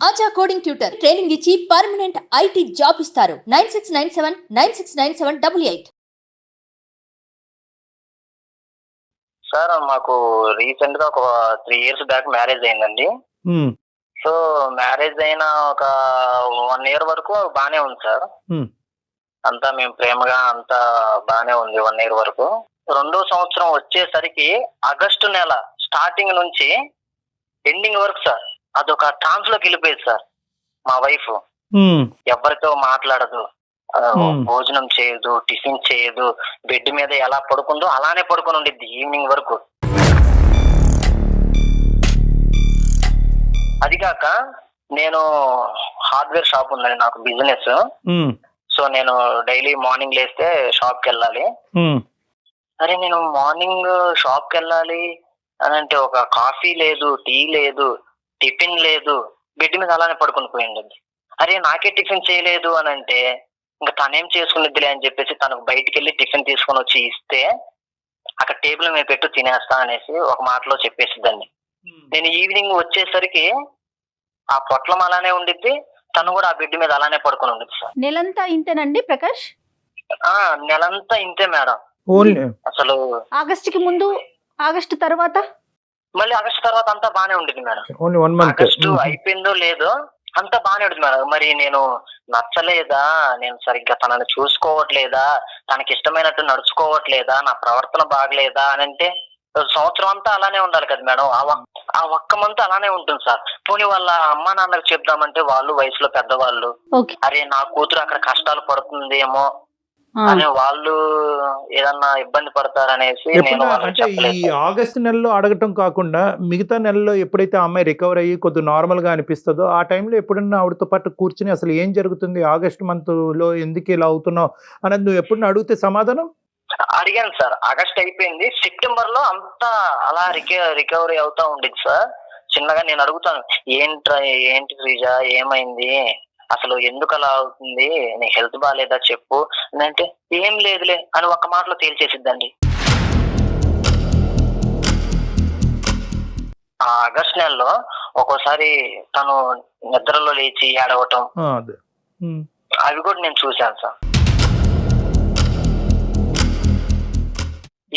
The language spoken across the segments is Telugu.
ఆచా కోడింగ్ ట్యూటర్ ట్రైనింగ్ ఇచ్చి పర్మనెంట్ ఐటీ జాబ్ ఇస్తారు. 9697969788. సార్ మాకు రీసెంట్ గా ఒక 3 years బ్యాక్ మ్యారేజ్ అయిందండి. సో మ్యారేజ్ అయిన ఒక 1 year వరకు బానే ఉంది సార్. అంతా మేము ప్రేమగా అంతా బానే ఉంది 1 year వరకు. 2వ సంవత్సరం వచ్చేసరికి ఆగస్టు నెల స్టార్టింగ్ నుంచి ఎండింగ్ వరకు సార్ అదొక ట్రాన్స్ లోకి వెళ్ళిపోయేది సార్. మా వైఫ్ ఎవరితో మాట్లాడదు, భోజనం చేయదు, టిఫిన్ చేయదు, బెడ్ మీద ఎలా పడుకుందో అలానే పడుకొని ఉండిద్ది ఈవినింగ్ వరకు. అది కాక నేను హార్డ్వేర్ షాప్ ఉందండి నాకు బిజినెస్. సో నేను డైలీ మార్నింగ్ లేస్తే షాప్ కి వెళ్ళాలి. అరే నేను మార్నింగ్ షాప్ కి వెళ్ళాలి అని అంటే ఒక కాఫీ లేదు, టీ లేదు, టిఫిన్ లేదు, బెడ్ మీద అలానే పడుకుని పోయింది. అరే నాకే టిఫిన్ చేయలేదు అని అంటే ఇంకా తనేం చేసుకునిద్దిలే అని చెప్పేసి తనకు బయటికి వెళ్ళి టిఫిన్ తీసుకొని వచ్చి ఇస్తే అక్కడ టేబుల్ మీద పెట్టు తినేస్తా అనేసి ఒక మాటలో చెప్పేసిద్దండి. నేను ఈవినింగ్ వచ్చేసరికి ఆ పొట్లం అలానే ఉండిద్ది, తను కూడా ఆ బెడ్ మీద అలానే పడుకొని ఉండిద్ది సార్. నెలంతా ఇంతేనండి ప్రకాష్? నెలంతా ఇంతే మేడం. అసలు ఆగస్టుకి ముందు, ఆగస్టు తర్వాత, మళ్ళీ ఆగస్టు తర్వాత అంతా బానే ఉండేది మేడం. ఆగస్టు అయిపోయిందో లేదో అంతా బానే ఉంటుంది మేడం. మరి నేను నచ్చలేదా, నేను సరిగ్గా తనని చూసుకోవట్లేదా, తనకి ఇష్టమైనట్టు నడుచుకోవట్లేదా, నా ప్రవర్తన బాగలేదా అని అంటే సంవత్సరం అంతా అలానే ఉండాలి కదా మేడం. ఆ ఒక్క మంత్ అలానే ఉంటుంది సార్. పోనీ వాళ్ళ అమ్మా నాన్నకు చెప్దామంటే వాళ్ళు వయసులో పెద్దవాళ్ళు, అరే నా కూతురు అక్కడ కష్టాలు పడుతుందేమో అని వాళ్ళు ఏదన్నా ఇబ్బంది పడతారనేసి నేను అంటే ఈ ఆగస్టు నెలలో అడగటం కాకుండా మిగతా నెలలో ఎప్పుడైతే ఆ అమ్మాయి రికవర్ అయ్యి కొద్దిగా నార్మల్ గా అనిపిస్తుందో ఆ టైంలో ఎప్పుడన్నా ఆవిడతో పాటు కూర్చుని అసలు ఏం జరుగుతుంది, ఆగస్టు మంత్ లో ఎందుకు ఇలా అవుతున్నావు అనేది నువ్వు ఎప్పుడన్నా అడిగితే సమాధానం అడిగాను సార్. ఆగస్ట్ అయిపోయింది, సెప్టెంబర్ లో అంతా అలా రికవరీ అవుతా ఉండేది సార్. చిన్నగా నేను అడుగుతాను, ఏంటి శ్రీజ ఏమైంది, అసలు ఎందుకు అలా అవుతుంది, నీ హెల్త్ బాగాలేదా చెప్పు అంటే ఏం లేదులే అని ఒక్క మాటలో తేల్చేసిద్దండి. ఆ ఆగస్ట్ నెలలో ఒక్కోసారి తను నిద్రలో లేచి ఏడవటం అవి కూడా నేను చూశాను సార్.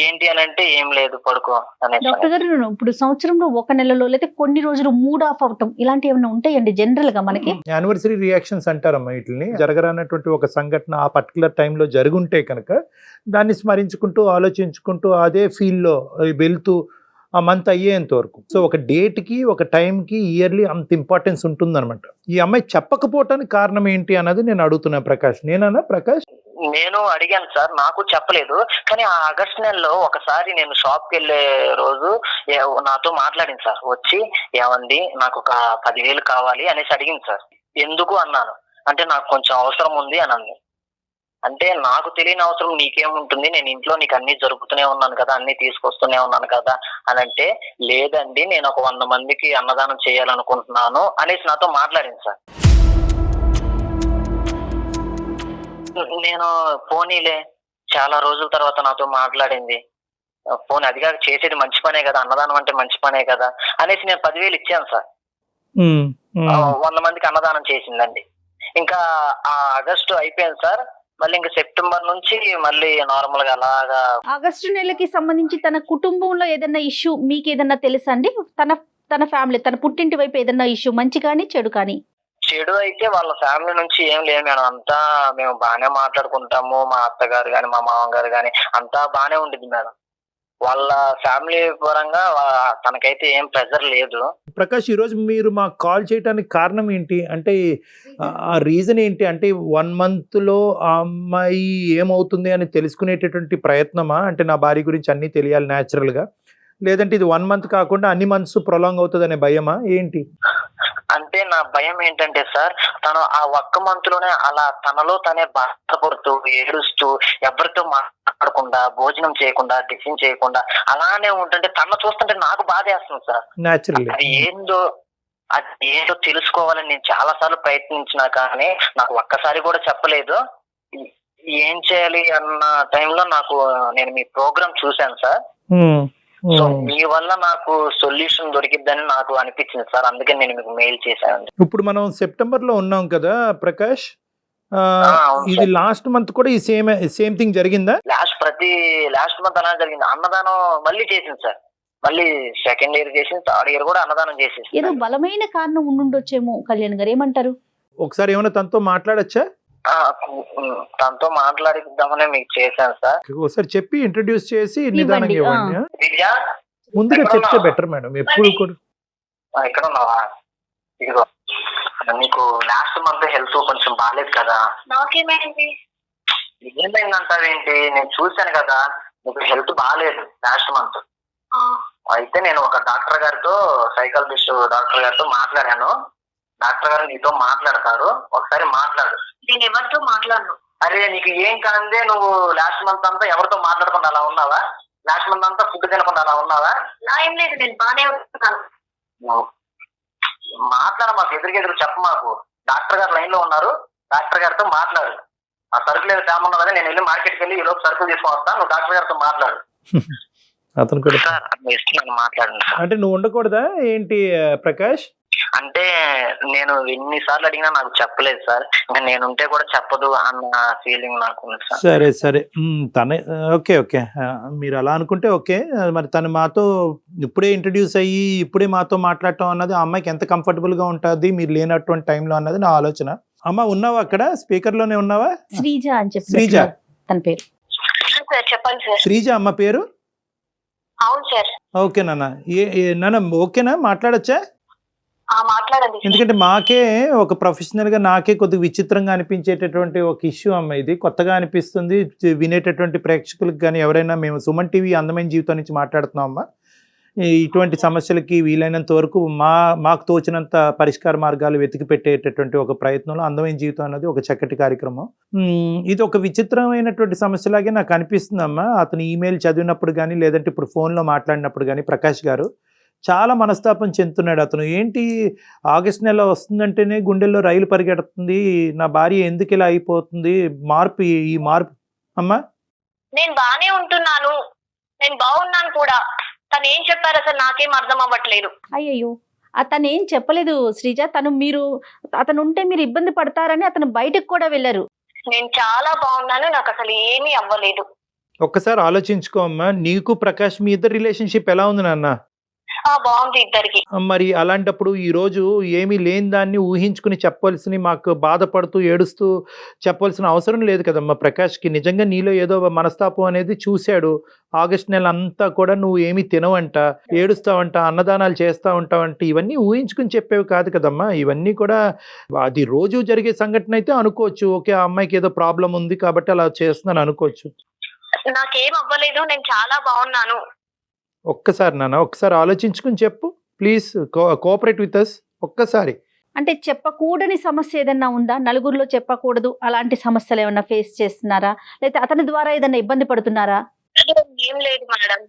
ఏంటి అని అంటే ఏం లేదు పడుకో అనేది. డాక్టర్ గారు ఇప్పుడు సంవత్సరంలో 1 నెలలో లేదా కొన్ని రోజులు మూడ్ ఆఫ్ అవటం ఇలాంటి ఏమైనా ఉంటాయండి జనరల్ గా మనకి? యానివర్సరీ రియాక్షన్స్ అంటారమ్మా వీటిని. జరగరానటువంటి ఒక సంఘటన ఆ పర్టికులర్ టైంలో జరుగుంటే కనుక దాన్ని స్మరించుకుంటూ ఆలోచించుకుంటూ అదే ఫీల్లో వెళ్తూ ఆ మంత్ అయ్యేంత వరకు. సో ఒక డేట్కి ఒక టైంకి ఇయర్లీ అంత ఇంపార్టెన్స్ ఉంటుందన్నమాట. ఈ అమ్మాయి చెప్పకపోవటానికి కారణం ఏంటి అన్నది నేను అడుగుతున్నా ప్రకాష్. నేనన్నా ప్రకాష్? నేను అడిగాను సార్, నాకు చెప్పలేదు. కానీ ఆ ఆగస్ట్ నెలలో ఒకసారి నేను షాప్ కి వెళ్ళే రోజు నాతో మాట్లాడింది సార్. వచ్చి ఏమండి నాకు ఒక 10,000 కావాలి అనేసి అడిగింది సార్. ఎందుకు అన్నాను. అంటే నాకు కొంచెం అవసరం ఉంది అని అంది. అంటే నాకు తెలియని అవసరం నీకేముంటుంది, నేను ఇంట్లో నీకు అన్ని జరుపుతూనే ఉన్నాను కదా, అన్ని తీసుకొస్తూనే ఉన్నాను కదా అని అంటే, లేదండి నేను ఒక 100 మందికి అన్నదానం చేయాలనుకుంటున్నాను అనేసి నాతో మాట్లాడింది సార్. నేను పోనీలే చాలా రోజుల తర్వాత నాతో మాట్లాడింది, పోనీ అదిగా చేసేది మంచి పనే కదా, అన్నదానం అంటే మంచి పనే కదా అనేసి నేను 10,000 ఇచ్చాను సార్. 100 మందికి అన్నదానం చేసిందండి. ఇంకా ఆ ఆగస్టు అయిపోయింది సార్. మళ్ళీ ఇంకా సెప్టెంబర్ నుంచి మళ్ళీ నార్మల్ గా అలాగా. ఆగస్టు నెలకి సంబంధించి తన కుటుంబంలో ఏదైనా ఇష్యూ మీకు ఏదన్నా తెలుసా అండి? తన ఫ్యామిలీ, తన పుట్టింటి వైపు ఏదన్నా ఇష్యూ, మంచి కానీ చెడు కానీ? చెడు అయితే వాళ్ళ ఫ్యామిలీ నుంచి ఏం లేదు మేడం. అంతా మేము బాగానే మాట్లాడుకుంటాము. మా అత్తగారు గాని మా మామగారు గాని అంతా బాగానే ఉండిద్ది మేడం. వాళ్ళ ఫ్యామిలీ పరంగా తనకైతే ఏం ప్రెజర్ లేదు. ప్రకాష్, ఈరోజు మీరు మాకు కాల్ చేయడానికి కారణం ఏంటి అంటే ఆ రీజన్ ఏంటి అంటే 1 month లో ఆ అమ్మాయి ఏమవుతుంది అని తెలుసుకునేటటువంటి ప్రయత్నమా? అంటే నా భార్య గురించి అన్నీ తెలియాలి న్యాచురల్గా, లేదంటే ఇది 1 month కాకుండా అన్ని మంత్స్ ప్రొలాంగ్ అవుతుంది అనే భయమా ఏంటి? అంటే నా భయం ఏంటంటే సార్, తను ఆ 1 month లోనే అలా తనలో తనే బాధపడుతూ ఏడుస్తూ ఎవరితో మాట్లాడకుండా భోజనం చేయకుండా టిఫిన్ చేయకుండా అలానే ఉంటుంటే తన చూస్తుంటే నాకు బాధ వేస్తుంది సార్. అది ఏందో తెలుసుకోవాలని నేను చాలా సార్లు ప్రయత్నించినా కానీ నాకు ఒక్కసారి కూడా చెప్పలేదు. ఏం చేయాలి అన్న టైంలో నేను మీ ప్రోగ్రామ్ చూశాను సార్. సో మీ వల్ల నాకు సొల్యూషన్ దొరికిద్దని నాకు అనిపించింది సార్, అందుకే నేను మీకు మెయిల్ చేశాను. ఇప్పుడు మనం సెప్టెంబర్ లో ఉన్నాం కదా ప్రకాష్, అవును ఇది సార్. లాస్ట్ మంత్ కూడా ఈ సేమ్ థింగ్ జరిగిందా? లాస్ట్ మంత్ అలా జరిగింది. అన్నదానం మళ్ళీ చేసింది సార్, మళ్ళీ సెకండ్ ఇయర్ చేసింది, థర్డ్ ఇయర్ కూడా అన్నదానం చేసేసి. ఏదో బలమైన కారణం ఉండుండొచ్చేమో కళ్యాణ్ గారు, ఏమంటారు? ఒకసారి ఏమైనా తనతో మాట్లాడచ్చా? తనతో మాట్లాడిద్దామనే మీకు చేశాను సార్. ఒకసారి చెప్పి ఇంట్రడ్యూస్ చేసి నిదానంగా ఇవ్వండి. విద్య, ముందుగా చెప్తే బెటర్ మేడం, ఎప్పుడు కూడా. ఇక్కడ ఉన్నావా? ఇదిగో నీకు లాస్ట్ మంత్ హెల్త్ కొంచెం బాగాలేదు కదా. నాకేమైంది? ఏమైందంటావేంటి? నేను చూశాను కదా నీకు హెల్త్ బాగాలేదు లాస్ట్ మంత్. అయితే నేను ఒక డాక్టర్ గారితో, సైకాలజిస్ట్ డాక్టర్ గారితో మాట్లాడాను. డాక్టర్ గారు నీతో మాట్లాడతారు, ఒకసారి మాట్లాడు. నేను ఎవరితో మాట్లాడను. అరే నీకు ఏం కాందే, నువ్వు లాస్ట్ మంత్ అంతా ఎవరితో మాట్లాడకుండా అలా ఉన్నావా? లాస్ట్ మంత్ అంతా ఫుడ్ తినకుండా అలా ఉన్నావా? ఏం లేదు, నేను బాగానే ఉంటున్నాను. మాట్లాడ, మాకు ఎదురు చెప్ప, మాకు డాక్టర్ గారు లైన్ లో ఉన్నారు, డాక్టర్ గారితో మాట్లాడు. ఆ సరుకులు ఏదో తేమన్నా కదా, నేను వెళ్ళి మార్కెట్కి వెళ్ళి ఈ లోపు సరుకులు తీసుకొని వస్తాను, నువ్వు డాక్టర్ గారితో మాట్లాడు. అతను కూడా సార్ ఇస్తున్నాను, మాట్లాడండి సార్. అంటే నువ్వు ఉండకూడదా ఏంటి ప్రకాష్? అంటే నేను ఎన్నిసార్లు అడిగినా నాకు చెప్పలేదు సార్, నేను ఉంటే కూడా చెప్పదు అన్న ఫీలింగ్ నాకు ఉంది సార్. సరే సరే, తనే ఓకే ఓకే, మీరు అలా అనుకుంటే ఓకే. మరి తను మాతో ఇప్పుడే ఇంట్రడ్యూస్ అయ్యి ఇప్పుడే మాతో మాట్లాడటం అన్నది ఆ అమ్మాయికి ఎంత కంఫర్టబుల్ గా ఉంటుంది మీరు లేనటువంటి టైంలో అన్నది నా ఆలోచన. అమ్మ ఉన్నావా అక్కడ? స్పీకర్ లోనే ఉన్నావా? శ్రీజ అని చెప్పి శ్రీజ తన పేరు. చెప్పండి సార్. శ్రీజ అమ్మ పేరు? అవును సార్. ఓకే నాన్న, నాన్న ఓకేనా, మాట్లాడచ్చా? మాట్లాడండి. ఎందుకంటే మాకే ఒక ప్రొఫెషనల్ గా నాకే కొద్దిగా విచిత్రంగా అనిపించేటటువంటి ఒక ఇష్యూ అమ్మ, ఇది కొత్తగా అనిపిస్తుంది వినేటటువంటి ప్రేక్షకులకు. కానీ ఎవరైనా మేము సుమన్ టీవీ అందమైన జీవితం నుంచి మాట్లాడుతున్నాం అమ్మా, ఇటువంటి సమస్యలకి వీలైనంత వరకు మాకు తోచినంత పరిష్కార మార్గాలు వెతికి పెట్టేటటువంటి ఒక ప్రయత్నంలో అందమైన జీవితం అన్నది ఒక చక్కటి కార్యక్రమం. ఇది ఒక విచిత్రమైనటువంటి సమస్యలాగే నాకు అనిపిస్తుందమ్మా. అతను ఈమెయిల్ చదివినప్పుడు కానీ లేదంటే ఇప్పుడు ఫోన్లో మాట్లాడినప్పుడు కానీ ప్రకాష్ గారు చాలా మనస్తాపం చెందుతున్నాడు. అతను ఏంటి ఆగస్ట్ నెల వస్తుందంటేనే గుండెల్లో రైలు పరిగెడుతుంది, నా భార్య ఎందుకు ఇలా అయిపోతుంది, ఈ మార్పు అమ్మా. నేను బానే ఉంటున్నాను, నేను బాగున్నాను కూడా. తను ఏం చెప్పారు అసలు నాకేం అర్థం అవ్వట్లేదు. అయ్యయ్యో, అతను ఏం చెప్పలేదు శ్రీజ. అతను ఉంటే మీరు ఇబ్బంది పడతారని అతను బయటకు కూడా వెళ్ళారు. నేను చాలా బాగున్నాను, నాకు అసలు ఏమీ అవ్వలేదు. ఒక్కసారి ఆలోచించుకో అమ్మా, నీకు ప్రకాష్ మీ ఇద్దరు రిలేషన్షిప్ ఎలా ఉంది నాన్న? బాగుంది ఇద్దరికి. మరి అలాంటప్పుడు ఈ రోజు ఏమీ లేని దాన్ని ఊహించుకుని చెప్పవలసిన, మాకు బాధపడుతూ ఏడుస్తూ చెప్పవలసిన అవసరం లేదు కదమ్మా. ప్రకాష్కి నిజంగా నీలో ఏదో మనస్తాపం అనేది చూశాడు. ఆగస్ట్ నెల అంతా కూడా నువ్వు ఏమీ తినవంట, ఏడుస్తావంట, అన్నదానాలు చేస్తా ఉంటావంట, ఇవన్నీ ఊహించుకుని చెప్పేవి కాదు కదమ్మా. ఇవన్నీ కూడా అది రోజు జరిగే సంఘటన అయితే అనుకోవచ్చు. ఓకే, ఆ అమ్మాయికి ఏదో ప్రాబ్లం ఉంది కాబట్టి అలా చేస్తున్నాను అనుకోవచ్చు. నాకేం అవ్వలేదు, నేను చాలా బాగున్నాను. ఒక్కసారి నాన్న, ఒక్కసారి ఆలోచించుకుని చెప్పు ప్లీజ్, కోఆపరేట్ విత్ అస్ ఒక్కసారి. అంటే చెప్పకూడని సమస్య ఏదన్నా ఉందా? నలుగురిలో చెప్పకూడదు అలాంటి సమస్యలు ఏమన్నా ఫేస్ చేస్తున్నారా, లేకపోతే అతని ద్వారా ఏదన్నా ఇబ్బంది పడుతున్నారా? ఏం లేదు మేడం.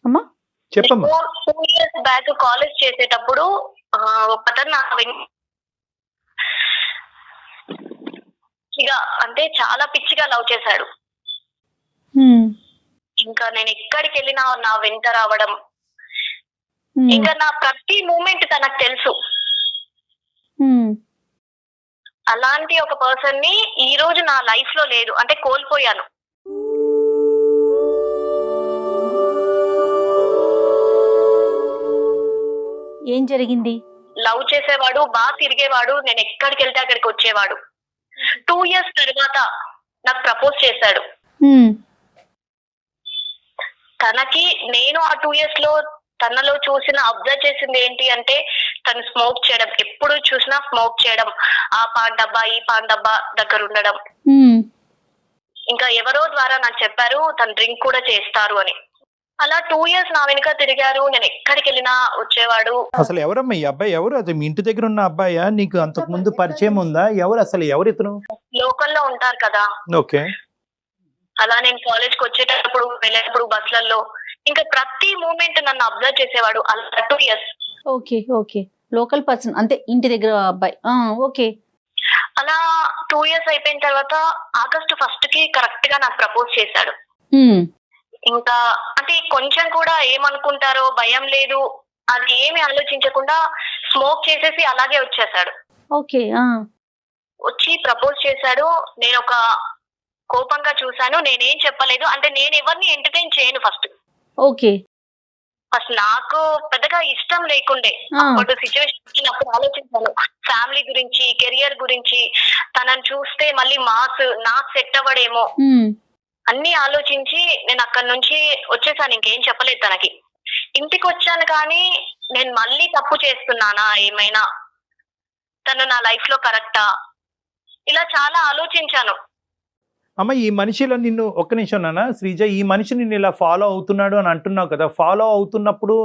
అమ్మా చెప్పమ్మా. 2 years బ్యాక్ కాలేజ్ చేసేటప్పుడు ఒకతను నా అంటే చాలా పిచ్చిగా లవ్ చేశాడు. ఇంకా నేను ఎక్కడికి వెళ్ళినా నా వెంట రావడం, ఇంకా నా ప్రతి మూమెంట్ తనకు తెలుసు. అలాంటి ఒక పర్సన్ ని ఈ రోజు నా లైఫ్ లో లేదు, అంటే కోల్పోయాను. ఏం జరిగింది? లవ్ చేసేవాడు, బాగా తిరిగేవాడు, నేను ఎక్కడికి వెళ్తే అక్కడికి వచ్చేవాడు. 2 years తర్వాత నాకు ప్రపోజ్ చేశాడు. తనకి నేను ఆ 2 years లో తనలో అబ్జర్వ్ చేసింది ఏంటి అంటే, తను స్మోక్ చేయడం, ఎప్పుడు చూసినా స్మోక్ చేయడం, ఆ పాన్ డబ్బా ఈ పాన్ డబ్బా దగ్గర ఉండడం. ఇంకా ఎవరో ద్వారా నాకు చెప్పారు తను డ్రింక్ కూడా చేస్తారు అని. అలా 2 years నా వెనుక తిరిగారు, నేను ఎక్కడికి వెళ్ళినా వచ్చేవాడు. అసలు ఎవరమ్మా ఈ అబ్బాయి? ఎవరు? అది మీ ఇంటి దగ్గర ఉన్న అబ్బాయా? నీకు అంతకు ముందు పరిచయం ఉందా? ఎవరు అసలు? ఎవరు ఇతను? లోకల్లో ఉంటారు కదా. ఓకే. అలా నేను కాలేజ్ కి వచ్చేటప్పుడు వెళ్ళేటప్పుడు బస్లలో ఇంకా ప్రతి మూమెంట్ నన్ను అబ్జర్వ్ చేసేవాడు. అలా 2 years. Okay okay, local person, అంతే ఇంటి దగ్గర అబ్బాయి. ఓకే. అలా 2 years అయిపోయిన తర్వాత ఆగస్ట్ 1st కి కరెక్ట్ గా నాకు ప్రపోజ్ చేశాడు. ఇంకా అంటే కొంచెం కూడా ఏమనుకుంటారో భయం లేదు, అది ఏమి ఆలోచించకుండా స్మోక్ చేసేసి అలాగే వచ్చేసాడు. ఓకే. వచ్చి ప్రపోజ్ చేశాడు. నేను ఒక కోపంగా చూశాను, నేనేం చెప్పలేదు. అంటే నేను ఎవరిని ఎంటర్టైన్ చేయను ఫస్ట్. ఓకే. నాకు పెద్దగా ఇష్టం లేకుండే. అప్పుడు సిచ్యువేషన్ అప్పుడు ఆలోచించాను ఫ్యామిలీ గురించి, కెరియర్ గురించి, తనని చూస్తే మళ్ళీ నాకు సెట్ అవ్వడేమో అన్ని ఆలోచించి నేను అక్కడి నుంచి వచ్చేసాను. ఇంకేం చెప్పలేదు తనకి. ఇంటికి వచ్చాను కానీ నేను మళ్ళీ తప్పు చేస్తున్నానా, ఏమైనా తను నా లైఫ్ లో కరెక్టా, ఇలా చాలా ఆలోచించాను. అమ్మ ఈ మనిషిలో నిన్ను ఒక్క నిమిషం నాన్న శ్రీజ, ఈ మనిషి నిన్ను ఇలా ఫాలో అవుతున్నాడు అని అంటున్నావు కదా, ఫాలో అవుతున్నప్పుడు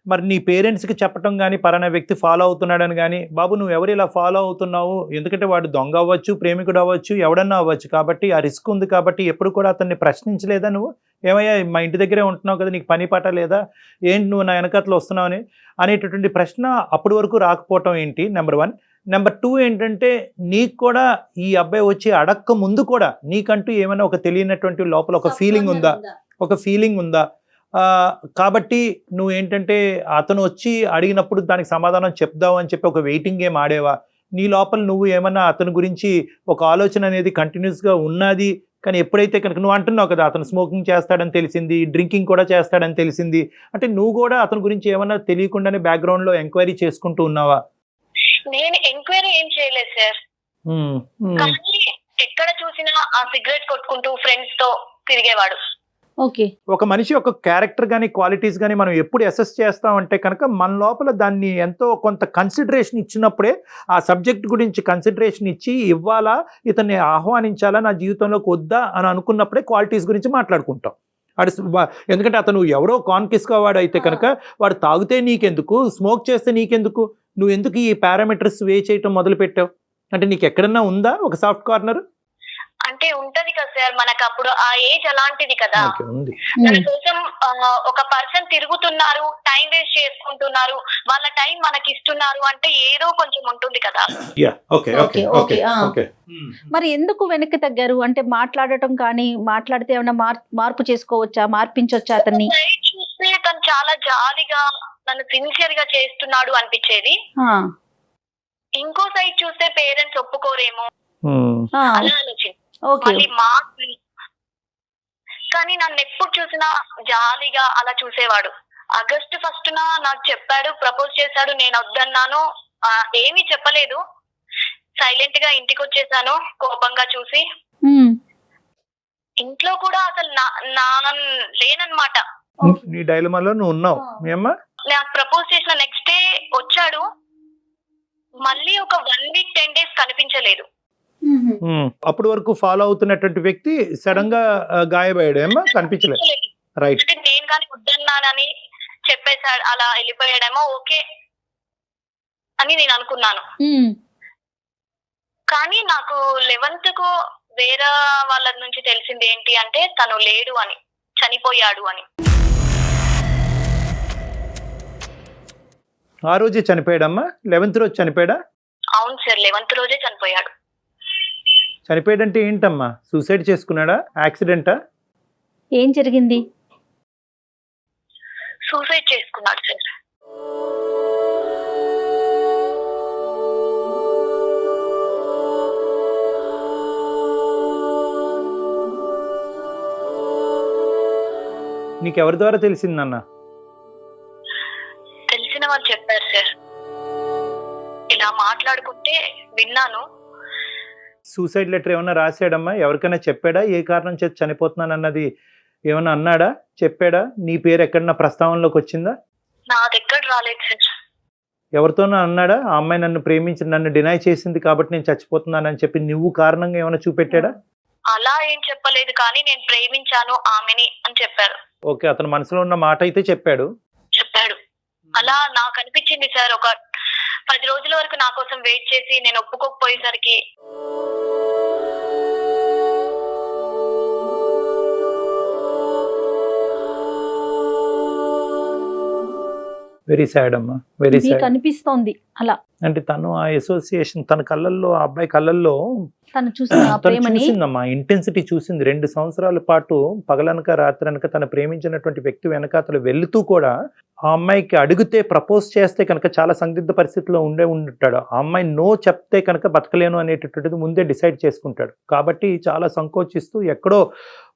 మరి నీ పేరెంట్స్కి చెప్పటం కానీ పలానా వ్యక్తి ఫాలో అవుతున్నాడని కానీ, బాబు నువ్వు ఎవరు ఇలా ఫాలో అవుతున్నావు, ఎందుకంటే వాడు దొంగ అవ్వచ్చు, ప్రేమికుడు అవ్వచ్చు, ఎవడన్నా అవ్వచ్చు, కాబట్టి ఆ రిస్క్ ఉంది కాబట్టి ఎప్పుడు కూడా అతన్ని ప్రశ్నించలేదా నువ్వు? ఏమయ్యా మా ఇంటి దగ్గరే ఉంటున్నావు కదా, నీకు పని పాట లేదా, ఏంటి నువ్వు నా వెనకతలు వస్తున్నావు అనేటటువంటి ప్రశ్న అప్పటి వరకు రాకపోవటం ఏంటి? నెంబర్ 1. నెంబర్ 2 ఏంటంటే నీకు కూడా ఈ అబ్బాయి వచ్చి అడక్క ముందు కూడా నీకంటూ ఏమైనా ఒక తెలియనటువంటి లోపల ఒక ఫీలింగ్ ఉందా? కాబట్టి నువ్వు ఏంటంటే అతను వచ్చి అడిగినప్పుడు దానికి సమాధానం చెప్దావు అని చెప్పి ఒక వెయిటింగ్ గేమ్ ఆడేవా? నీ లోపల నువ్వు ఏమన్నా అతని గురించి ఒక ఆలోచన అనేది కంటిన్యూస్గా ఉన్నది, కానీ ఎప్పుడైతే కనుక నువ్వు అంటున్నావు కదా అతను స్మోకింగ్ చేస్తాడని తెలిసింది, డ్రింకింగ్ కూడా చేస్తాడని తెలిసింది, అంటే నువ్వు కూడా అతని గురించి ఏమన్నా తెలియకుండానే బ్యాక్గ్రౌండ్లో ఎంక్వైరీ చేసుకుంటూ ఉన్నావా? నేను ఎంక్వైరీ ఏం చేయలేదు సార్. కానీ ఎక్కడ చూసినా ఆ సిగరెట్ కొట్టుకుంటూ ఫ్రెండ్స్ తో తిరిగేవాడు. ఓకే. ఒక మనిషి యొక్క క్యారెక్టర్ కానీ క్వాలిటీస్ కానీ మనం ఎప్పుడు అసెస్ చేస్తామంటే కనుక మన లోపల దాన్ని ఎంతో కొంత కన్సిడరేషన్ ఇచ్చినప్పుడే, ఆ సబ్జెక్ట్ గురించి కన్సిడరేషన్ ఇచ్చి ఇవ్వాలా, ఇతన్ని ఆహ్వానించాలా నా జీవితంలోకి వద్దా అని అనుకున్నప్పుడే క్వాలిటీస్ గురించి మాట్లాడుకుంటాం. ఎందుకంటే అతను ఎవరో కాన్కిస్గా వాడు అయితే కనుక వాడు తాగితే నీకెందుకు, స్మోక్ చేస్తే నీకెందుకు, నువ్వు ఎందుకు ఈ పారామీటర్స్ వే చేయటం మొదలు పెట్టావు? అంటే నీకు ఎక్కడన్నా ఉందా ఒక సాఫ్ట్ కార్నర్? అంటే ఉంటది కదా సార్, మనకు అప్పుడు ఆ ఏజ్ అలాంటిది కదా. మన కోసం ఒక పర్సన్ తిరుగుతున్నారు, టైం వేస్ట్ చేసుకుంటున్నారు, వాళ్ళ టైం మనకి ఇస్తున్నారు అంటే ఏదో కొంచెం ఉంటుంది కదా. మరి ఎందుకు వెనక్కి తగ్గారు? అంటే మాట్లాడటం కానీ, మాట్లాడితే ఏమైనా మార్పు చేసుకోవచ్చా, మార్పించొచ్చా అతన్ని? చూస్తే తను చాలా జాలిగా నన్ను సిన్సియర్ గా చేస్తున్నాడు అనిపించేది. ఇంకో సైడ్ చూస్తే పేరెంట్స్ ఒప్పుకోరేమో అలా ఆలోచించి కానీ నన్ను ఎప్పుడు చూసినా జాలిగా అలా చూసేవాడు. ఆగస్టు 1 నాకు చెప్పాడు, ప్రపోజ్ చేశాడు, నేను వద్దన్నాను, ఏమీ చెప్పలేదు, సైలెంట్ గా ఇంటికి వచ్చేసాను కోపంగా చూసి. ఇంట్లో కూడా అసలు లేనన్నమాట. నీ డైలమాలో నువ్వు ఉన్నావు. నాకు ప్రపోజ్ చేసిన నెక్స్ట్ డే వచ్చాడు, మళ్ళీ ఒక 1 వీక్ 10 డేస్ కనిపించలేదు. అప్పటి వరకు ఫాలో అవుతున్నటువంటి వ్యక్తి సడన్ గా గాయపడ్డాడేమో, కనిపించలేదు. రైట్. నేను కానీ వద్దన్నానని చెప్పేశాడు, అలా వెళ్ళిపోయాడేమో ఓకే అని నేను అనుకున్నాను. కానీ నాకు 11th వేరే వాళ్ళ నుంచి తెలిసింది ఏంటి అంటే తను లేడు అని, చనిపోయాడు అని. ఆ రోజే చనిపోయాడమ్మా? 11th రోజు చనిపోయాడా? అవును సార్, 11th రోజే చనిపోయాడు. చనిపోయాడంటే ఏంటమ్మా, సూసైడ్ చేసుకున్నాడా, యాక్సిడెంటా, ఏం జరిగింది? సూసైడ్ చేసుకున్నాడు సార్. నీకెవరి ద్వారా తెలిసిందన్న? తెలిసిన వాళ్ళు చెప్పారు సార్, ఇలా మాట్లాడుకుంటే విన్నాను. సూసైడ్ లెటర్ ఏమన్నా రాశాడమ్మా? ఎవరికైనా చెప్పాడా ఏ కారణం చేసి చనిపోతున్నాను అన్నది ఏమన్నా అన్నాడా, చెప్పాడా? నీ పేరు ఎక్కడన్నా ప్రస్తావనలోకి వచ్చిందా? నా దగ్గర రాలేదు సార్. ఎవరితోనో అన్నాడా, ఆ అమ్మాయి నన్ను ప్రేమించి నన్ను డినై చేసింది కాబట్టి నేను చచ్చిపోతున్నానని చెప్పి నువ్వు కారణంగా ఏమైనా చూపెట్టాడా? అలా ఏం చెప్పలేదు, కానీ నేను ప్రేమించాను ఆమెని అని చెప్పారు. ఓకే, అతను మనసులో ఉన్న మాట అయితే చెప్పాడు. అలా నాకు అనిపించింది సార్. ఒక 10 రోజుల వరకు నా కోసం వెయిట్ చేసి నేను ఒప్పుకోకపోయేసరికి వెరీ సాడ్ అమ్మా, వెరీ మీకు సాడ్. అనిపిస్తోంది అలా అంటే తను ఆ అసోసియేషన్ తన కళ్ళల్లో, ఆ అబ్బాయి కళ్ళల్లో తను చూసిన ఆ తను ప్రేమని చూసిందమ్మా, ఇంటెన్సిటీ చూసింది. 2 సంవత్సరాల పాటు పగలనక రాత్రనక తను ప్రేమించినటువంటి వ్యక్తి వెనకాతలు వెళుతూ కూడా ఆ అమ్మాయికి అడిగితే ప్రపోజ్ చేస్తే కనుక చాలా సందిగ్ధ పరిస్థితిలో ఉంటాడు. ఆ అమ్మాయి నో చెప్తే కనుక బతకలేను అనేటటువంటిది ముందే డిసైడ్ చేసుకుంటాడు. కాబట్టి చాలా సంకోచిస్తూ ఎక్కడో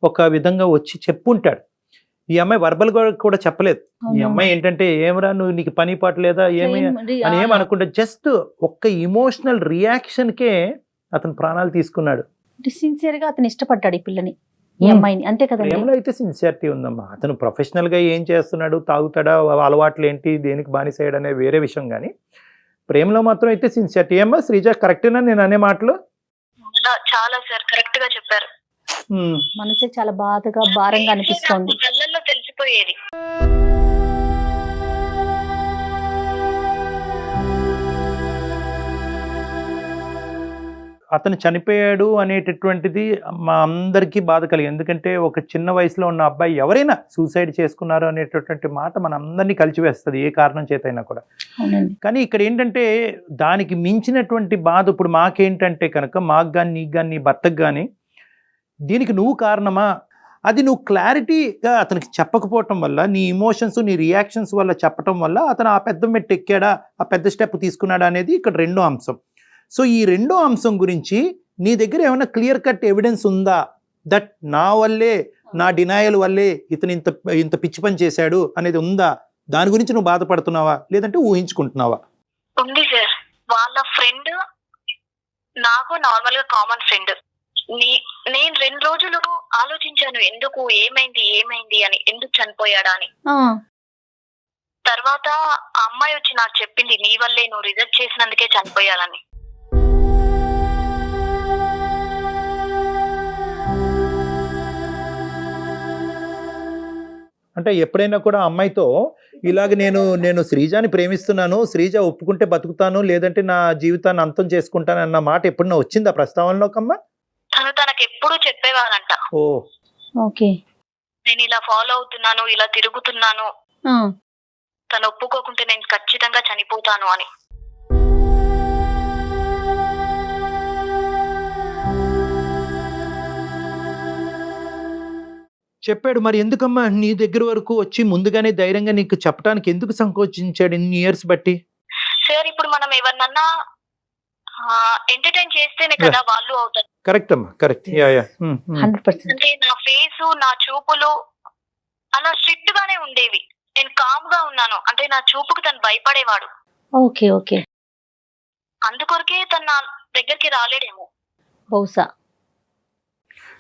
ఒక విధంగా వచ్చి చెప్పుంటాడు. ఈ అమ్మాయి వర్బల్ కూడా చెప్పలేదు. ఈ అమ్మాయి ఏంటంటే ఏమరా నువ్వు, నీకు పని పాట లేదా ఏమి అని ఏమనుకుంటా, జస్ట్ ఒక్క ఇమోషనల్ రియాక్షన్కే అతను ప్రాణాలు తీసుకున్నాడు. సిన్సియర్ గా అతను ఇష్టపడ్డాడు ఈ పిల్లని, ఈ అమ్మాయిని, అంతే కదండి. ప్రేమలో అయితే సిన్సియారిటీ ఉందమ్మా. అతను ప్రొఫెషనల్ గా ఏం చేస్తున్నాడు, తాగుతాడా, అలవాట్లు ఏంటి, దేనికి బానిసయ్యాడు అనే వేరే విషయం, కానీ ప్రేమలో మాత్రం అయితే సిన్సియారిటీ. ఏమ్మా శ్రీజ, కరెక్టేనా నేను అనే మాటలు? చాలా సార్ కరెక్ట్ గా చెప్పారు. మనసే చాలా బాధగా భారంగా అనిపిస్తోంది. కళ్ళల్లో తెలిసిపోయేది. అతను చనిపోయాడు అనేటటువంటిది మా అందరికీ బాధ కలిగింది. ఎందుకంటే ఒక చిన్న వయసులో ఉన్న అబ్బాయి ఎవరైనా సూసైడ్ చేసుకున్నారు అనేటటువంటి మాట మన అందరినీ కలిచివేస్తుంది, ఏ కారణం చేతైనా కూడా. కానీ ఇక్కడ ఏంటంటే దానికి మించినటువంటి బాధ ఇప్పుడు మాకేంటంటే కనుక, మాకు కానీ నీకు కానీ నీ భర్తకు కానీ, దీనికి నువ్వు కారణమా, అది నువ్వు క్లారిటీగా అతనికి చెప్పకపోవటం వల్ల, నీ ఇమోషన్స్ నీ రియాక్షన్స్ వల్ల చెప్పటం వల్ల అతను ఆ పెద్ద మెట్టు ఎక్కాడా, ఆ పెద్ద స్టెప్ తీసుకున్నాడా అనేది ఇక్కడ రెండో అంశం. సో ఈ రెండో అంశం గురించి నీ దగ్గర ఏమైనా క్లియర్ కట్ ఎవిడెన్స్ ఉందా, దట్ నా వల్లే, నా డినాయల్ వల్లే ఇతను ఇంత పిచ్చి పని చేశాడు అనేది ఉందా? దాని గురించి నువ్వు బాధపడుతున్నావా, లేదంటే ఊహించుకుంటున్నావా? ఉంది సార్. వాళ్ళ ఫ్రెండ్ నాకు నార్మల్ గా కామన్ ఫ్రెండ్. నేను 2 రోజులు ఆలోచించాను, ఎందుకు, ఏమైంది అని, ఎందుకు చనిపోయాడా అని. తర్వాత ఆ అమ్మాయి వచ్చి నాకు చెప్పింది, నీ వల్లే, నువ్వు రిజెక్ట్ చేసినందుకే చనిపోయాలని. అంటే ఎప్పుడైనా కూడా అమ్మాయితో ఇలాగ నేను శ్రీజాని ప్రేమిస్తున్నాను, శ్రీజ ఒప్పుకుంటే బతుకుతాను, లేదంటే నా జీవితాన్ని అంతం చేసుకుంటాను అన్న మాట ఎప్పుడన్నా వచ్చిందా ప్రస్తావనలోకమ్మా? తనకు ఎప్పుడు చెప్పేవాడంట, ఓ ఓకే, నేను ఇలా ఫాలో అవుతున్నాను, ఇలా తిరుగుతున్నాను, తను ఒప్పుకోకుంటే నేను ఖచ్చితంగా చనిపోతాను అని. చెప్పాడు. మరి ఎందుకమ్మా నీ దగ్గర వరకు వచ్చి ముందుగానే ధైర్యంగా నీకు చెప్పడానికి ఎందుకు సంకోచించాడు ఇన్ని ఇయర్స్ బట్టి? సార్ ఇప్పుడు మనం ఎవరినన్నా ఎంటర్టైన్ చేస్తేనే కదా వాళ్ళు అవుతారు. కరెక్ట్ అమ్మా, కరెక్ట్. 100%. అంటే నా ఫేస్, నా చూపులు అలా స్ట్రిక్ట్ గానే ఉండేవి. నేను కామ్ గా ఉన్నాను, అంటే నా చూపుకు తను భయపడేవాడు. ఓకే ఓకే, అందుకొరకే తను నా దగ్గరికి రాలేడేమో బహుశా.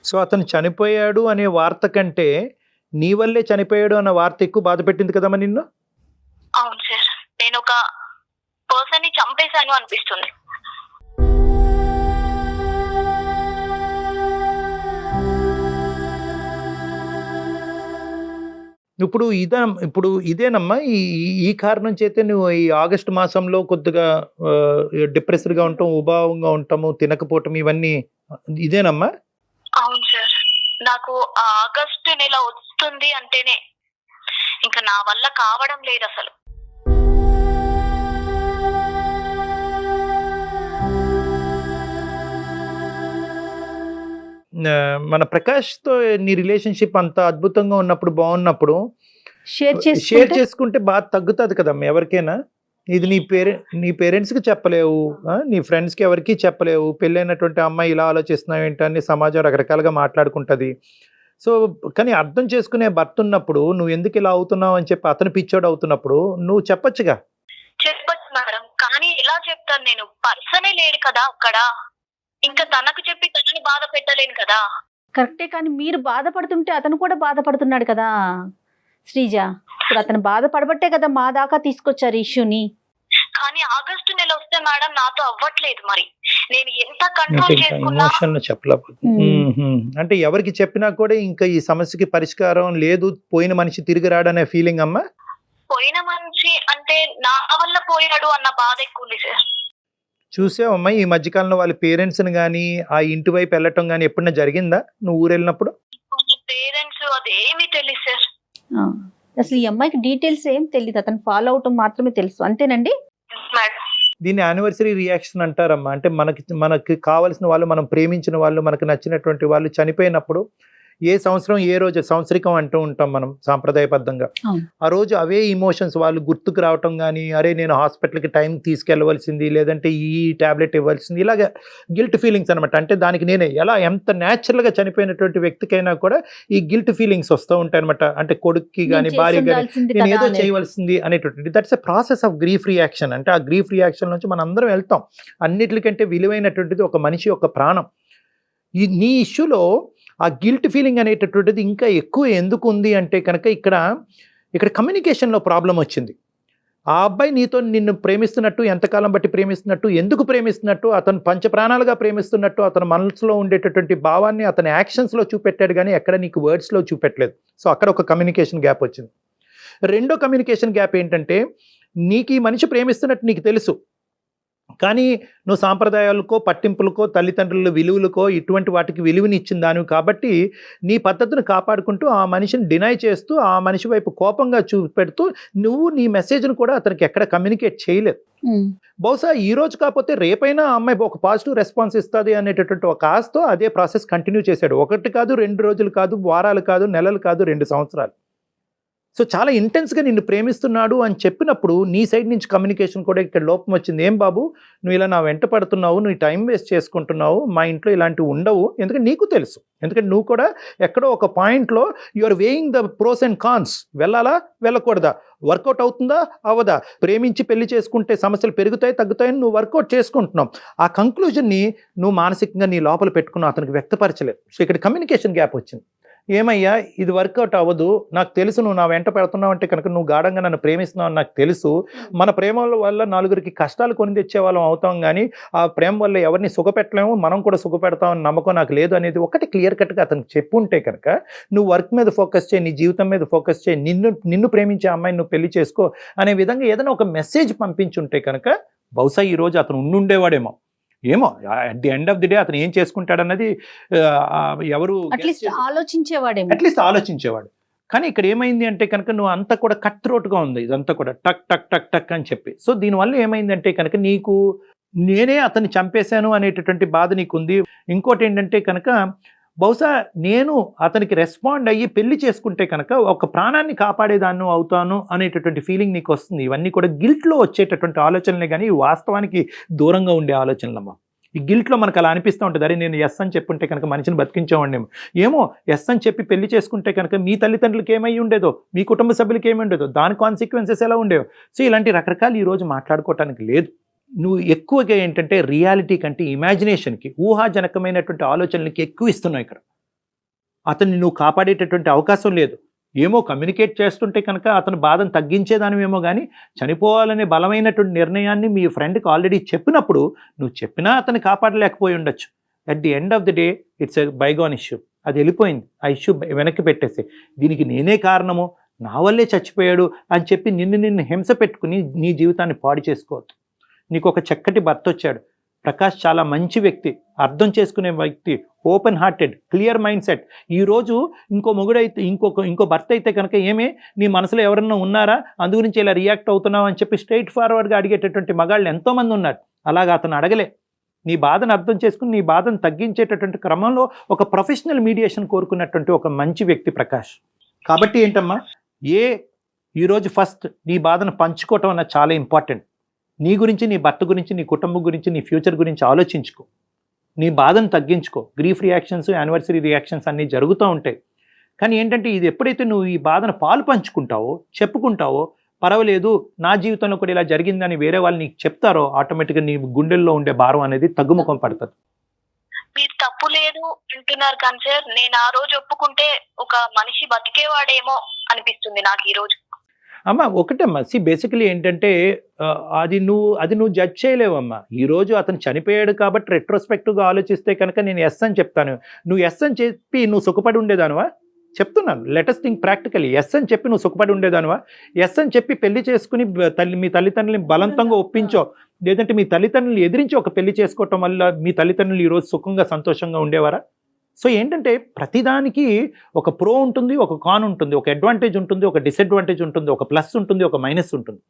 సో అతను చనిపోయాడు అనే వార్త కంటే నీ వల్లే చనిపోయాడు అన్న వార్త ఎక్కువ బాధ పెట్టింది కదమ్మా నిన్ను? అవును సార్, నేను ఒక పర్సన్ ని చంపేశాను అనిపిస్తుంది. ఇప్పుడు ఇదేనమ్మా ఈ కారణం చేతే నువ్వు ఈ ఆగస్టు మాసంలో కొద్దిగా డిప్రెస్డ్గా ఉంటాం, ఉభావంగా ఉంటాము, తినకపోవటం, ఇవన్నీ ఇదేనమ్మా? అవును సార్, నాకు ఆగస్టు నెల వస్తుంది అంటేనే ఇంకా నా వల్ల కావడం లేదు అసలు. మన ప్రకాష్తో నీ రిలేషన్షిప్ అంత అద్భుతంగా ఉన్నప్పుడు, బాగున్నప్పుడు షేర్ చేసుకుంటే బాగా తగ్గుతుంది కదమ్మా ఎవరికైనా. ఇది నీ పేరెంట్స్కి చెప్పలేవు, నీ ఫ్రెండ్స్కి ఎవరికి చెప్పలేవు. పెళ్ళైనటువంటి అమ్మాయి ఇలా ఆలోచిస్తున్నావు ఏంటని సమాజం రకరకాలుగా మాట్లాడుకుంటుంది. సో కానీ అర్థం చేసుకునే భర్త ఉన్నప్పుడు నువ్వు ఎందుకు ఇలా అవుతున్నావు అని చెప్పి అతను పిచ్చోడు అవుతున్నప్పుడు నువ్వు చెప్పొచ్చుగా. చెప్పచ్చు మేడం, కానీ ఎలా చెప్తాను, నేను పర్సనే లేడు కదా అక్కడ, ఇంకా తనకు చెప్పి తనని బాధ పెట్టలేను కదా. కరెక్టే, కానీ మీరు బాధపడుతుంటే అతను కూడా బాధపడుతున్నాడు కదా శ్రీజ. ఇప్పుడు అతను బాధపడబట్టే కదా మా దాకా తీసుకొచ్చారు ఇష్యూని. కానీ ఆగస్టు నెల వస్తే మేడం నాతో అవ్వట్లేదు. మరి నేను ఎంత కంట్రోల్ చేసుకున్నా అంటే ఎవరికి చెప్పినా కూడా ఇంకా ఈ సమస్యకి పరిష్కారం లేదు, పోయిన మనిషి తిరిగి రాడనే ఫీలింగ్ అమ్మా. పోయిన మనిషి అంటే నా వల్ల పోయాడు అన్న బాధ ఎక్కువ ఉంది సార్. చూసావమ్మా ఈ మధ్యకాలంలో వాళ్ళ పేరెంట్స్ని కానీ ఆ ఇంటి వైపు వెళ్ళటం కానీ ఎప్పుడైనా జరిగిందా నువ్వు ఊరు వెళ్ళినప్పుడు? పేరెంట్స్ అదేమీ తెలియదు సార్. అసలు ఈ అమ్మాయికి డీటెయిల్స్ ఏం తెలియదు, అతను ఫాలో అవటం మాత్రమే తెలుసు, అంతేనండి? మేడం దీన్ని యానివర్సరీ రియాక్షన్ అంటారమ్మా. అంటే మనకి కావాల్సిన వాళ్ళు, మనం ప్రేమించిన వాళ్ళు, మనకు నచ్చినటువంటి వాళ్ళు చనిపోయినప్పుడు ఏ సంవత్సరం ఏ రోజు సంవత్సరికం అంటూ ఉంటాం మనం సాంప్రదాయబద్ధంగా. ఆ రోజు అవే ఇమోషన్స్ వాళ్ళు గుర్తుకు రావటం కానీ, అరే నేను హాస్పిటల్కి టైం తీసుకెళ్ళవలసింది, లేదంటే ఈ టాబ్లెట్ ఇవ్వాల్సింది, ఇలాగ గిల్ట్ ఫీలింగ్స్ అనమాట. అంటే దానికి నేనే ఎంత న్యాచురల్గా చనిపోయినటువంటి వ్యక్తికైనా కూడా ఈ గిల్ట్ ఫీలింగ్స్ వస్తూ ఉంటాయి అనమాట. అంటే కొడుక్కి కానీ భార్య కానీ నేను ఏదో చేయవలసింది అనేటటువంటి. That's a process of grief reaction. అంటే ఆ గ్రీఫ్ రియాక్షన్ నుంచి మనం అందరం వెళ్తాం. అన్నిటికంటే విలువైనటువంటిది ఒక మనిషి యొక్క ప్రాణం. నీ ఇష్యూలో ఆ గిల్ట్ ఫీలింగ్ అనేటటువంటిది ఇంకా ఎక్కువ ఎందుకు ఉంది అంటే కనుక ఇక్కడ కమ్యూనికేషన్లో ప్రాబ్లం వచ్చింది. ఆ అబ్బాయి నీతో నిన్ను ప్రేమిస్తున్నట్టు, ఎంతకాలం బట్టి ప్రేమిస్తున్నట్టు, ఎందుకు ప్రేమిస్తున్నట్టు, అతను పంచప్రాణాలుగా ప్రేమిస్తున్నట్టు అతని మనసులో ఉండేటటువంటి భావాన్ని అతని యాక్షన్స్లో చూపెట్టాడు కానీ ఎక్కడ నీకు వర్డ్స్లో చూపెట్టలేదు. సో అక్కడ ఒక కమ్యూనికేషన్ గ్యాప్ వచ్చింది. రెండో కమ్యూనికేషన్ గ్యాప్ ఏంటంటే, నీకు ఈ మనిషి ప్రేమిస్తున్నట్టు నీకు తెలుసు, కానీ నువ్వు సాంప్రదాయాలకో, పట్టింపులకో, తల్లిదండ్రుల విలువలకో ఇటువంటి వాటికి విలువని ఇచ్చిన దానివి కాబట్టి నీ పద్ధతిని కాపాడుకుంటూ ఆ మనిషిని డినై చేస్తూ ఆ మనిషి వైపు కోపంగా చూపెడుతూ నువ్వు నీ మెసేజ్ను కూడా అతనికి ఎక్కడ కమ్యూనికేట్ చేయలేదు. బహుశా ఈ రోజు కాకపోతే రేపైనా ఆ అమ్మాయి ఒక పాజిటివ్ రెస్పాన్స్ ఇస్తుంది అనేటటువంటి ఒక ఆశతో అదే ప్రాసెస్ కంటిన్యూ చేశాడు. 1 కాదు, 2 రోజులు కాదు, వారాలు కాదు, నెలలు కాదు, 2 సంవత్సరాలు. సో చాలా ఇంటెన్స్గా నిన్ను ప్రేమిస్తున్నాడు అని చెప్పినప్పుడు నీ సైడ్ నుంచి కమ్యూనికేషన్ కూడా ఇక్కడ లోపం వచ్చింది. ఏం బాబు నువ్వు ఇలా నా వెంట పడుతున్నావు, నువ్వు టైం వేస్ట్ చేసుకుంటున్నావు, మా ఇంట్లో ఇలాంటివి ఉండవు, ఎందుకంటే నీకు తెలుసు. ఎందుకంటే నువ్వు కూడా ఎక్కడో ఒక పాయింట్లో you are weighing the pros and cons. వెళ్ళాలా వెళ్ళకూడదా, వర్కౌట్ అవుతుందా అవ్వదా, ప్రేమించి పెళ్లి చేసుకుంటే సమస్యలు పెరుగుతాయి తగ్గుతాయని నువ్వు వర్కౌట్ చేసుకుంటున్నావు. ఆ కంక్లూజన్ని నువ్వు మానసికంగా నీ లోపల పెట్టుకున్నావు, అతనికి వ్యక్తపరచలేదు. సో ఇక్కడ కమ్యూనికేషన్ గ్యాప్ వచ్చింది. ఏమయ్యా ఇది వర్కౌట్ అవ్వదు, నాకు తెలుసు నువ్వు నా వెంట పెడుతున్నావు అంటే కనుక నువ్వు గాఢంగా నన్ను ప్రేమిస్తున్నావు అని నాకు తెలుసు. మన ప్రేమ వల్ల 4గురికి కష్టాలు కొని తెచ్చేవాళ్ళం అవుతాం కానీ ఆ ప్రేమ వల్ల ఎవరిని సుఖపెట్టలేము, మనం కూడా సుఖపెడతామని నమ్మకం నాకు లేదు అనేది ఒకటి క్లియర్ కట్గా అతనికి చెప్పుంటే కనుక నువ్వు వర్క్ మీద ఫోకస్ చేయి, నీ జీవితం మీద ఫోకస్ చేయి, నిన్ను ప్రేమించే అమ్మాయిని నువ్వు పెళ్లి చేసుకో అనే విధంగా ఏదైనా ఒక మెసేజ్ పంపించుంటే కనుక బహుశా ఈరోజు అతను ఉండుండేవాడేమో. ఏమో at the end of the day అతను ఏం చేసుకుంటాడన్నది ఎవరు అట్లీస్ట్ ఆలోచించేవాడు. కానీ ఇక్కడ ఏమైంది అంటే కనుక నువ్వు అంతా కూడా కట్ త్రోట్గా ఉంది, ఇదంతా కూడా టక్ టక్ టక్ టక్ అని చెప్పి. సో దీనివల్ల ఏమైందంటే కనుక నీకు నేనే అతన్ని చంపేశాను అనేటటువంటి బాధ నీకుంది. ఇంకోటి ఏంటంటే కనుక బహుశా నేను అతనికి రెస్పాండ్ అయ్యి పెళ్లి చేసుకుంటే కనుక ఒక ప్రాణాన్ని కాపాడేదాన్ని అవుతాను అనేటటువంటి ఫీలింగ్ నీకు వస్తుంది. ఇవన్నీ కూడా గిల్ట్లో వచ్చేటటువంటి ఆలోచనలే కానీ వాస్తవానికి దూరంగా ఉండే ఆలోచనలమ్మా. ఈ గిల్ట్లో మనకు అలా అనిపిస్తూ ఉంటుంది, అరే నేను ఎస్ అని చెప్పుంటే కనుక మనిషిని బతికించేవాడినేమో, ఏమో ఎస్ అని చెప్పి పెళ్లి చేసుకుంటే కనుక మీ తల్లిదండ్రులకి ఏమై ఉండేదో, మీ కుటుంబ సభ్యులకి ఏమై ఉండేదో, దాని కాన్సిక్వెన్సెస్ ఎలా ఉండేవో. సో ఇలాంటి రకరకాలు ఈరోజు మాట్లాడుకోవటానికి లేదు. నువ్వు ఎక్కువగా ఏంటంటే రియాలిటీ కంటే ఇమాజినేషన్కి, ఊహాజనకమైనటువంటి ఆలోచనలకి ఎక్కువ ఇస్తున్నావు. ఇక్కడ అతన్ని నువ్వు కాపాడేటటువంటి అవకాశం లేదు. ఏమో కమ్యూనికేట్ చేస్తుంటే కనుక అతను బాధను తగ్గించేదానివేమో కానీ చనిపోవాలనే బలమైనటువంటి నిర్ణయాన్ని మీ ఫ్రెండ్కి ఆల్రెడీ చెప్పినప్పుడు నువ్వు చెప్పినా అతన్ని కాపాడలేకపోయి ఉండొచ్చు. At the end of the day it's a bygone issue. అది వెళ్ళిపోయింది, ఆ ఇష్యూ వెనక్కి పెట్టేసి దీనికి నేనే కారణము, నా వల్లే చచ్చిపోయాడు అని చెప్పి నిన్ను హింస పెట్టుకుని నీ జీవితాన్ని పాడు చేసుకోవద్దు. నీకు ఒక చక్కటి భర్త వచ్చాడు, ప్రకాష్ చాలా మంచి వ్యక్తి, అర్థం చేసుకునే వ్యక్తి, open hearted, clear mind set. ఈరోజు ఇంకో మొగుడైతే ఇంకో భర్త అయితే కనుక ఏమే నీ మనసులో ఎవరన్నా ఉన్నారా, అందు గురించి ఇలా రియాక్ట్ అవుతున్నావు అని చెప్పి స్ట్రైట్ ఫార్వర్డ్గా అడిగేటటువంటి మగాళ్ళు ఎంతోమంది ఉన్నారు. అలాగా అతను అడగలే. నీ బాధను అర్థం చేసుకుని నీ బాధను తగ్గించేటటువంటి క్రమంలో ఒక ప్రొఫెషనల్ మీడియేషన్ కోరుకున్నటువంటి ఒక మంచి వ్యక్తి ప్రకాష్. కాబట్టి ఏంటమ్మా, ఈరోజు ఫస్ట్ నీ బాధను పంచుకోవటం అన్నది చాలా ఇంపార్టెంట్. నీ గురించి, నీ భర్త గురించి, నీ కుటుంబం గురించి, నీ ఫ్యూచర్ గురించి ఆలోచించుకో, నీ బాధను తగ్గించుకో. గ్రీఫ్ రియాక్షన్స్, యానివర్సరీ రియాక్షన్స్ అన్నీ జరుగుతూ ఉంటాయి. కానీ ఏంటంటే ఇది ఎప్పుడైతే నువ్వు ఈ బాధను పాలు పంచుకుంటావో, చెప్పుకుంటావో, పర్వాలేదు నా జీవితంలో కూడా ఇలా జరిగిందని వేరే వాళ్ళు నీకు చెప్తారో ఆటోమేటిక్గా నీ గుండెల్లో ఉండే భారం అనేది తగ్గుముఖం పడుతుంది. మీరు తప్పు లేదు అంటున్నారు కానీ సార్, నేను ఆ రోజు ఒప్పుకుంటే ఒక మనిషి బతికేవాడేమో అనిపిస్తుంది నాకు ఈ రోజు. అమ్మ ఒకటమ్మా, బేసికలీ ఏంటంటే అది నువ్వు జడ్జ్ చేయలేవమ్మా. ఈరోజు అతను చనిపోయాడు కాబట్టి రెట్రోస్పెక్టివ్గా ఆలోచిస్తే కనుక నేను ఎస్ అని చెప్తాను. నువ్వు ఎస్ అని చెప్పి నువ్వు సుఖపడి ఉండేదానివా చెప్తున్నాను. Latest think practically. ఎస్ అని చెప్పి నువ్వు సుఖపడి ఉండేదానివా? ఎస్ అని చెప్పి పెళ్లి చేసుకుని మీ తల్లిదండ్రులని బలవంతంగా ఒప్పించో, లేదంటే మీ తల్లిదండ్రులు ఎదిరించి ఒక పెళ్లి చేసుకోవటం వల్ల మీ తల్లిదండ్రులు ఈరోజు సుఖంగా సంతోషంగా ఉండేవారా? సో ఏంటంటే ప్రతిదానికి ఒక ప్రో ఉంటుంది, ఒక కాన్ ఉంటుంది, ఒక అడ్వాంటేజ్ ఉంటుంది, ఒక డిసడ్వాంటేజ్ ఉంటుంది, ఒక ప్లస్ ఉంటుంది, ఒక మైనస్ ఉంటుంది.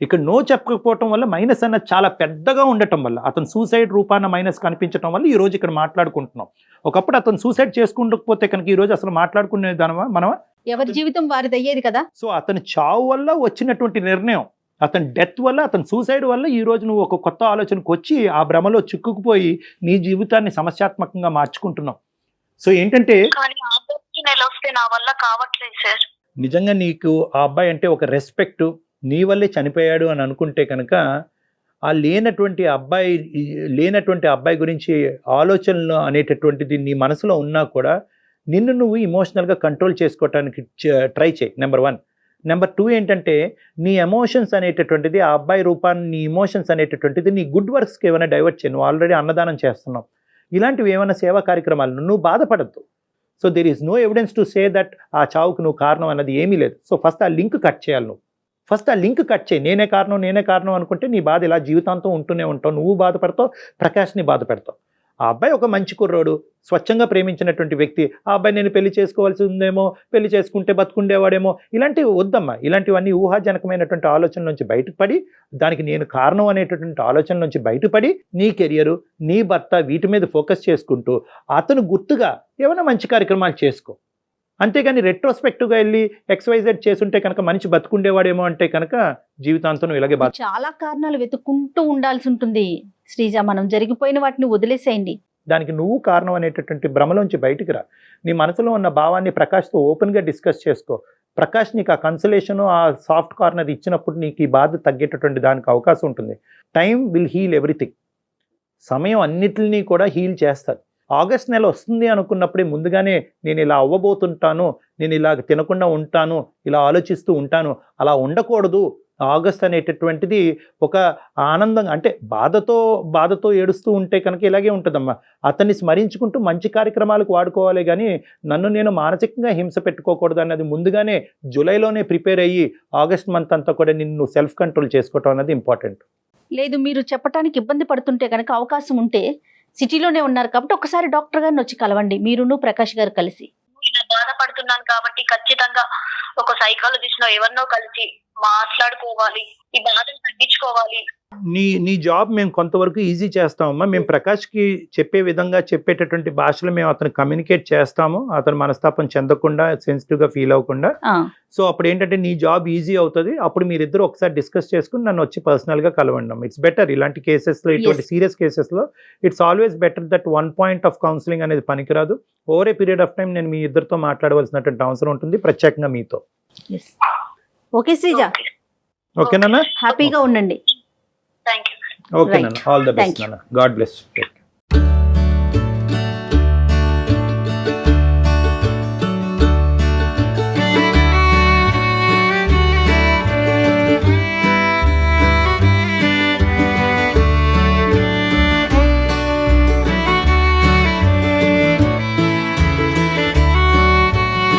ఇక్కడ నో చెప్పకపోవటం వల్ల మైనస్ అన్నది చాలా పెద్దగా ఉండటం వల్ల, అతను సూసైడ్ రూపాన మైనస్ కనిపించడం వల్ల ఈ రోజు ఇక్కడ మాట్లాడుకుంటున్నాం. ఒకప్పుడు అతను సూసైడ్ చేసుకుంటకపోతే కనుక ఈ రోజు అసలు మాట్లాడుకునే దానమా మనమా? ఎవరి జీవితం వారిది అయ్యేది కదా. సో అతని చావు వల్ల వచ్చినటువంటి నిర్ణయం, అతని డెత్ వల్ల, అతని సూసైడ్ వల్ల ఈ రోజు నువ్వు ఒక కొత్త ఆలోచనకు వచ్చి ఆ భ్రమలో చిక్కుకుపోయి నీ జీవితాన్ని సమస్యాత్మకంగా మార్చుకుంటున్నావు. సో ఏంటంటే కానీ ఆగస్టు నెల వస్తే నా వల్ల కావట్లేదు సార్. నిజంగా నీకు ఆ అబ్బాయి అంటే ఒక రెస్పెక్ట్, నీ వల్లే చనిపోయాడు అని అనుకుంటే కనుక ఆ లేనటువంటి అబ్బాయి గురించి ఆలోచనలు అనేటటువంటిది నీ మనసులో ఉన్నా కూడా నిన్ను నువ్వు ఇమోషనల్గా కంట్రోల్ చేసుకోవటానికి ట్రై చేయి. నెంబర్ 1. నెంబర్ 2 ఏంటంటే నీ ఎమోషన్స్ అనేటటువంటిది, ఆ అబ్బాయి రూపాన్ని నీ ఇమోషన్స్ అనేటటువంటిది నీ గుడ్ వర్క్స్కి ఏమైనా డైవర్ట్ చేయి. నువ్వు ఆల్రెడీ అన్నదానం చేస్తున్నావు, ఇలాంటివి ఏమైనా సేవా కార్యక్రమాలు, నువ్వు బాధపడద్దు. So there is no evidence to say that ఆ చావుకు నువ్వు కారణం అన్నది ఏమీ లేదు. సో ఫస్ట్ ఆ లింక్ కట్ చేయాలి. నువ్వు ఫస్ట్ ఆ లింక్ కట్ చేయి. నేనే కారణం అనుకుంటే నీ బాధ ఇలా జీవితాంతం ఉంటూనే ఉంటావు. నువ్వు బాధపడతావు, ప్రకాష్ని బాధ పెడతావు. ఆ అబ్బాయి ఒక మంచి కుర్రోడు, స్వచ్ఛంగా ప్రేమించినటువంటి వ్యక్తి. ఆ అబ్బాయి నేను పెళ్లి చేసుకోవాల్సి ఉందేమో, పెళ్లి చేసుకుంటే బతుకుండేవాడేమో, ఇలాంటివి వద్దమ్మా. ఇలాంటివన్నీ ఊహాజనకమైనటువంటి ఆలోచన నుంచి బయటపడి, దానికి నేను కారణం అనేటటువంటి ఆలోచన నుంచి బయటపడి నీ కెరియరు, నీ భర్త, వీటి మీద ఫోకస్ చేసుకుంటూ అతను గుర్తుగా ఏమైనా మంచి కార్యక్రమాలు చేసుకో. అంతేగాని రెట్రోస్పెక్టివ్గా వెళ్ళి XYZ చేసుంటే కనుక మనిషి బతుకుండేవాడేమో అంటే కనుక జీవితాంతం ఇలాగే చాలా కారణాలు వెతుక్కుంటూ ఉండాల్సి ఉంటుంది శ్రీజ. మనం జరిగిపోయిన వాటిని వదిలేసేయండి. దానికి నువ్వు కారణం అనేటటువంటి భ్రమలోంచి బయటికి రా. నీ మనసులో ఉన్న భావాన్ని ప్రకాష్తో ఓపెన్గా డిస్కస్ చేసుకో. ప్రకాష్ నీకు ఆ కన్సలేషన్, ఆ సాఫ్ట్ కార్నర్ ఇచ్చినప్పుడు నీకు ఈ బాధ తగ్గేటటువంటి దానికి అవకాశం ఉంటుంది. Time will heal everything. సమయం అన్నిటిని కూడా హీల్ చేస్తుంది. ఆగస్ట్ నెల వస్తుంది అనుకున్నప్పుడే ముందుగానే నేను ఇలా అవ్వబోతుంటాను, నేను ఇలా తినకుండా ఉంటాను, ఇలా ఆలోచిస్తూ ఉంటాను, అలా ఉండకూడదు. ఆగస్ట్ అనేటటువంటిది ఒక ఆనందంగా, అంటే బాధతో ఏడుస్తూ ఉంటే కనుక ఇలాగే ఉంటుందమ్మా. అతన్ని స్మరించుకుంటూ మంచి కార్యక్రమాలకు వాడుకోవాలి, కానీ నన్ను నేను మానసికంగా హింస పెట్టుకోకూడదు అన్నది ముందుగానే జూలైలోనే ప్రిపేర్ అయ్యి ఆగస్ట్ మంత్ అంతా కూడా నిన్ను సెల్ఫ్ కంట్రోల్ చేసుకోవటం అనేది ఇంపార్టెంట్. లేదు, మీరు చెప్పడానికి ఇబ్బంది పడుతుంటే కనుక అవకాశం ఉంటే సిటీలోనే ఉన్నారు కాబట్టి ఒకసారి డాక్టర్ గారిని వచ్చి కలవండి, మీరును ప్రకాష్ గారు కలిసి. ఇలా బాధపడుతున్నాను కాబట్టి ఖచ్చితంగా ఒక సైకాలజిస్ట్ ఎవరినో కలిసి మాట్లాడుకోవాలి, ఈ బాధను తగ్గించుకోవాలి. నీ జాబ్ మేము కొంతవరకు ఈజీ చేస్తామమ్మా. మేము ప్రకాష్కి చెప్పే విధంగా, చెప్పేటటువంటి భాషలో మేము అతను కమ్యూనికేట్ చేస్తాము, అతను మనస్తాపం చెందకుండా, సెన్సిటివ్గా ఫీల్ అవ్వకుండా. సో అప్పుడు ఏంటంటే నీ జాబ్ ఈజీ అవుతుంది. అప్పుడు మీరిద్దరు ఒకసారి డిస్కస్ చేసుకుని నన్ను వచ్చి పర్సనల్గా కలవండి. It's better. ఇలాంటి కేసెస్లో, ఇటువంటి సీరియస్ కేసెస్లో it's always better that 1 point of counselling అనేది పనికిరాదు. Over a period of time నేను మీ ఇద్దరితో మాట్లాడవలసినటువంటి అవసరం ఉంటుంది, ప్రత్యేకంగా మీతో. ఓకే శ్రీజ, ఓకేనా? హ్యాపీగా ఉండండి. Thank you. ఓకే నాన్న, ఆల్ ద బెస్ట్ నాన్న. God bless you.